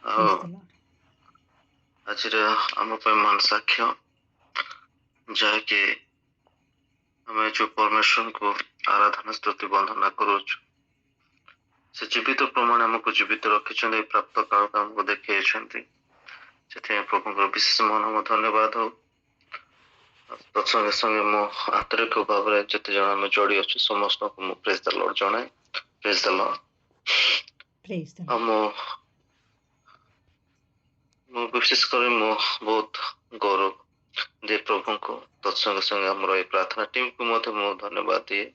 ଆଉ Praise the Lord. ଆଜିର ଆମ ପାଇଁ ମହାନ ସାକ୍ଷ୍ୟ ଯାହାକି ଆମେ ଯୋଉ ପରମେଶ୍ୱରଙ୍କୁ ଆରାଧନା ସ୍ତୁତି ବନ୍ଦନା କରୁଛୁ, ସେ ଜୀବିତ ପ୍ରମାଣ ଆମକୁ ଜୀବିତ ରଖିଛନ୍ତି, ପ୍ରାପ୍ତ କାଳକୁ ଆମକୁ ଦେଖେଇଛନ୍ତି। ସେଥିପାଇଁ ପ୍ରଭୁଙ୍କର ବିଶେଷ ମନ ଧନ୍ୟବାଦ ହଉ। ତତ୍ସଙ୍ଗେ ସଙ୍ଗେ ମୁଁ ଆନ୍ତରିକ ଭାବରେ ଯେତେ ଜଣ ଆମେ ଯୋଡ଼ି ଅଛୁ ସମସ୍ତଙ୍କୁ ମୁଁ ପ୍ରେଜ୍ ଦ ଲର୍ଡ ଜଣାଏ। ପ୍ରେଜ୍ ଦ ଲର୍ଡ। Praise the ଆଉ Lord. ମୁଁ ବିଶେଷ କରି ମୁଁ ବହୁତ ଗୌରବ ଦିଏ ପ୍ରଭୁଙ୍କୁ। ତତ୍ସଙ୍ଗେ ସଙ୍ଗେ ଆମର ଏଇ ପ୍ରାର୍ଥନା ଟିମ୍କୁ ମଧ୍ୟ ମୁଁ ଧନ୍ୟବାଦ ଦିଏ।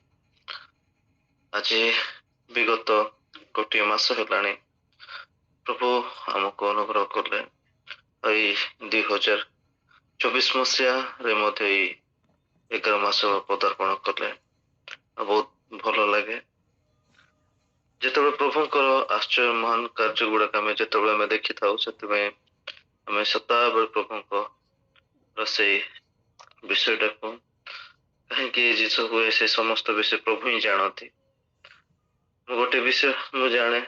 ଆଜି ବିଗତ ଗୋଟିଏ ମାସ ହେଲାଣି ପ୍ରଭୁ ଆମକୁ ଅନୁଗ୍ରହ କଲେ। ଏଇ 2024 ମସିହାରେ ମଧ୍ୟ ଏଇ 11 ମାସ ପଦାର୍ପଣ କଲେ। ବହୁତ ଭଲ ଲାଗେ ଯେତେବେଳେ ପ୍ରଭୁଙ୍କର ଆଶ୍ଚର୍ଯ୍ୟ ମହାନ କାର୍ଯ୍ୟ ଗୁଡାକ ଆମେ ଯେତେବେଳେ ଆମେ ଦେଖିଥାଉ। ସେଥିପାଇଁ ଆମେ ସଦାବେଳେ ପ୍ରଭୁଙ୍କର ସେଇ ବିଷୟଟାକୁ କାହିଁକି ଏ ଜିନିଷ ହୁଏ ସେ ସମସ୍ତ ବିଷୟ ପ୍ରଭୁ ହିଁ ଜାଣନ୍ତି। ମୁଁ ଗୋଟେ ବିଷୟ ମୁଁ ଜାଣେ,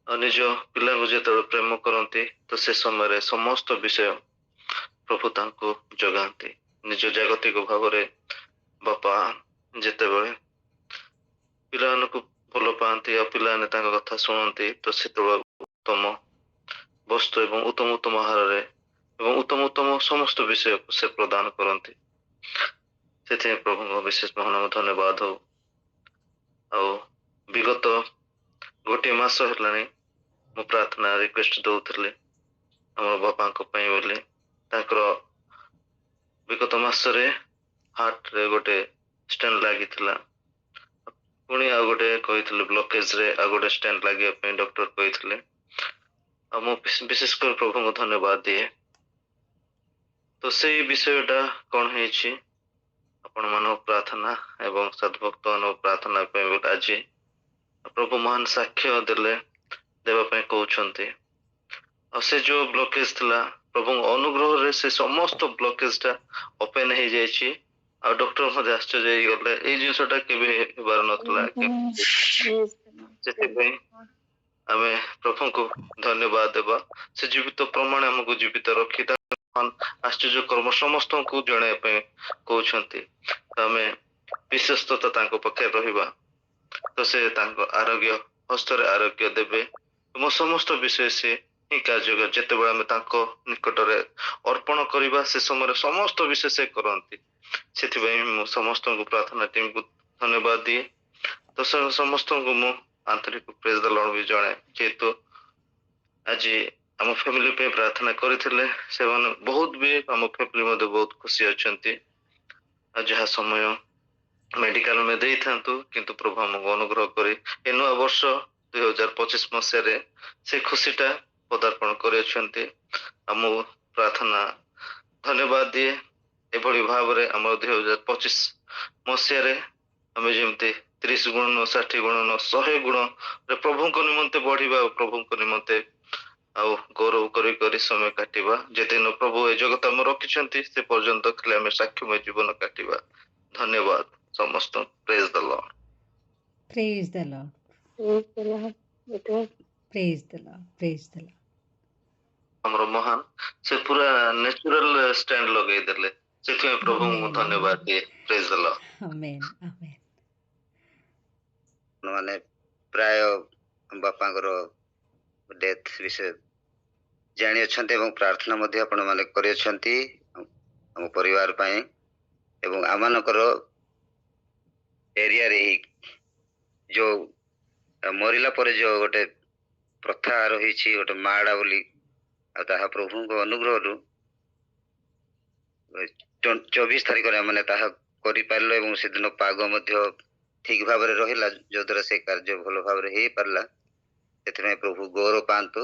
ଆଉ ନିଜ ପିଲାଙ୍କୁ ଯେତେବେଳେ ପ୍ରେମ କରନ୍ତି ତ ସେ ସମୟରେ ସମସ୍ତ ବିଷୟ ପ୍ରଭୁ ତାଙ୍କୁ ଯୋଗାନ୍ତି। ନିଜ ଜାଗତିକ ଭାବରେ ବାପା ଯେତେବେଳେ ପିଲାମାନଙ୍କୁ ଭଲ ପାଆନ୍ତି ଆଉ ପିଲାମାନେ ତାଙ୍କ କଥା ଶୁଣନ୍ତି ତ ସେତେବେଳେ ଉତ୍ତମ ବସ୍ତୁ ଏବଂ ଉତ୍ତମ ଆହାରରେ ଏବଂ ଉତ୍ତମ ସମସ୍ତ ବିଷୟକୁ ସେ ପ୍ରଦାନ କରନ୍ତି। ସେଥିପାଇଁ ପ୍ରଭୁଙ୍କ ବିଶେଷ ମହାନ ଧନ୍ୟବାଦ ହଉ। ଆଉ ବିଗତ ଗୋଟିଏ ମାସ ହେଲାଣି ମୁଁ ପ୍ରାର୍ଥନା ରିକ୍ୱେଷ୍ଟ ଦଉଥିଲି ଆମ ବାପାଙ୍କ ପାଇଁ ବୋଲି। ତାଙ୍କର ବିଗତ ମାସରେ ହାର୍ଟରେ ଗୋଟେ ଷ୍ଟେଣ୍ଟ ଲାଗିଥିଲା। ପୁଣି ଆଉ ଗୋଟେ କହିଥିଲେ ବ୍ଲକେଜରେ ଆଉ ଗୋଟେ ଷ୍ଟେଣ୍ଟ ଲାଗିବା ପାଇଁ ଡକ୍ଟର କହିଥିଲେ। ଆଉ ମୁଁ ବିଶେଷ କରି ପ୍ରଭୁଙ୍କୁ ଧନ୍ୟବାଦ ଦିଏ। ତ ସେଇ ବିଷୟଟା କଣ ହେଇଛି, ଆପଣମାନଙ୍କ ପ୍ରାର୍ଥନା ଏବଂ ସଦ୍ଭକ୍ତମାନଙ୍କ ପ୍ରାର୍ଥନା ପାଇଁ ଆଜି ପ୍ରଭୁ ମହାନ ସାକ୍ଷ୍ୟ ଦେବା ପାଇଁ କହୁଛନ୍ତି। ଆଉ ସେ ଯୋଉ ବ୍ଲକେଜ ଥିଲା ପ୍ରଭୁଙ୍କ ଅନୁଗ୍ରହରେ ସେ ସମସ୍ତ ବ୍ଲକେଜ ଟା ଓପେନ ହେଇଯାଇଛି। ଆଉ ଡକ୍ଟର ମଧ୍ୟ ଆଶ୍ଚର୍ଯ୍ୟ ହେଇଗଲେ, ଏଇ ଜିନିଷଟା କେବେ ହେବାର ନଥିଲା। ସେଥିପାଇଁ ଆମେ ପ୍ରଭୁଙ୍କୁ ଧନ୍ୟବାଦ ଦେବା। ସେ ଜୀବିତ ପ୍ରମାଣ ଆମକୁ ଜୀବିତ ରଖି ଆଶ୍ଚର୍ଯ୍ୟ କର୍ମ ସମସ୍ତଙ୍କୁ ଜଣାଇବା ପାଇଁ କହୁଛନ୍ତି। ଆମେ ବିଶ୍ୱସ୍ତତା ତାଙ୍କ ପାଖରେ ରହିବା ତ ସେ ତାଙ୍କ ଆରୋଗ୍ୟ ହସ୍ତରେ ଆରୋଗ୍ୟ ଦେବେ। ମୋ ସମସ୍ତ ବିଷୟ ସେ ହିଁ କାର୍ଯ୍ୟ ଯେତେବେଳେ ଆମେ ତାଙ୍କ ନିକଟରେ ଅର୍ପଣ କରିବା ସେ ସମୟରେ ସମସ୍ତ ବିଷୟ ସେ କରନ୍ତି। ସେଥିପାଇଁ ମୁଁ ସମସ୍ତଙ୍କୁ ପ୍ରାର୍ଥନା ଟିମ୍କୁ ଧନ୍ୟବାଦ ଦିଏ। ତ ସମସ୍ତଙ୍କୁ ମୁଁ ଆନ୍ତରିକ ପ୍ରେଜ୍ ଦ ଲର୍ଡ ବି ଜଣାଏ। ଯେହେତୁ ଆଜି ଆମ ଫ୍ୟାମିଲି ପାଇଁ ପ୍ରାର୍ଥନା କରିଥିଲେ, ସେମାନେ ବହୁତ ବି ଆମ ଫ୍ୟାମିଲି ମଧ୍ୟ ବହୁତ ଖୁସି ଅଛନ୍ତି। ଆଉ ଯାହା ସମୟ ମେଡିକାଲ ଆମେ ଦେଇଥାନ୍ତୁ କିନ୍ତୁ ପ୍ରଭୁ ଆମକୁ ଅନୁଗ୍ରହ କରି ଏ ନୂଆ ବର୍ଷ 2025 ମସିହାରେ ସେ ଖୁସିଟା ପଦାର୍ପଣ କରିଅଛନ୍ତି। ଆଉ ମୁଁ ପ୍ରାର୍ଥନା ଧନ୍ୟବାଦ ଦିଏ। ଏଭଳି ଭାବରେ ଆମର 2025 ମସିହାରେ ଆମେ ଯେମିତି 30 ଗୁଣ ନ 60 ଗୁଣ ନ 100 ଗୁଣରେ ପ୍ରଭୁଙ୍କ ନିମନ୍ତେ ବଢିବା ଆଉ ପ୍ରଭୁଙ୍କ ନିମନ୍ତେ ଆଉ ଗୌରବ କରି ସମୟ କାଟିବା। ଯେଦିନ ପ୍ରଭୁ ଏ ଜଗତ ଆମେ ରଖିଛନ୍ତି ସେ ପର୍ଯ୍ୟନ୍ତ ଖାଲି ଆମେ ସାକ୍ଷୀମୟ ଜୀବନ କାଟିବା। ଧନ୍ୟବାଦ ସମସ୍ତଙ୍କୁ। ପ୍ରେଜ୍ ଦ Lord. Praise the Lord. Praise the Lord. Praise the Lord. ଆମର ମହାନ ସେ ପୁରା ନ୍ୟାଚୁରାଲ ଷ୍ଟାଣ୍ଡ ଲଗେଇଦେଲେ। ସେଥିପାଇଁ ପ୍ରଭୁଙ୍କୁ ମୁଁ Amen. ଧନ୍ୟବାଦ Amen. ଦିଏ। ପ୍ରେଜ୍ ଦ ଲର୍ଡ। Amen. Amen. ମାନେ ପ୍ରାୟ ବାପାଙ୍କର ଡେଥ୍ ବିଷୟ ଜାଣିଅଛନ୍ତି ଏବଂ ପ୍ରାର୍ଥନା ମଧ୍ୟ ଆପଣମାନେ କରିଅଛନ୍ତି ଆମ ପରିବାର ପାଇଁ। ଏବଂ ଆମମାନଙ୍କର ଏରିଆରେ ଯୋଉ ମରିଲା ପରେ ଯୋଉ ଗୋଟେ ପ୍ରଥା ରହିଛି, ଗୋଟେ ମାଡ଼ା ବୋଲି, ଆଉ ତାହା ପ୍ରଭୁଙ୍କ ଅନୁଗ୍ରହରୁ 24 ତାରିଖରେ ଆମେ ତାହା କରିପାରିଲୁ ଏବଂ ସେଦିନ ପାଗ ମଧ୍ୟ ଠିକ ଭାବରେ ରହିଲା, ଯୋଦ୍ୱାରା ସେ କାର୍ଯ୍ୟ ଭଲ ଭାବରେ ହେଇପାରିଲା। ସେଥିପାଇଁ ପ୍ରଭୁ ଗୌରବ ପାଆନ୍ତୁ।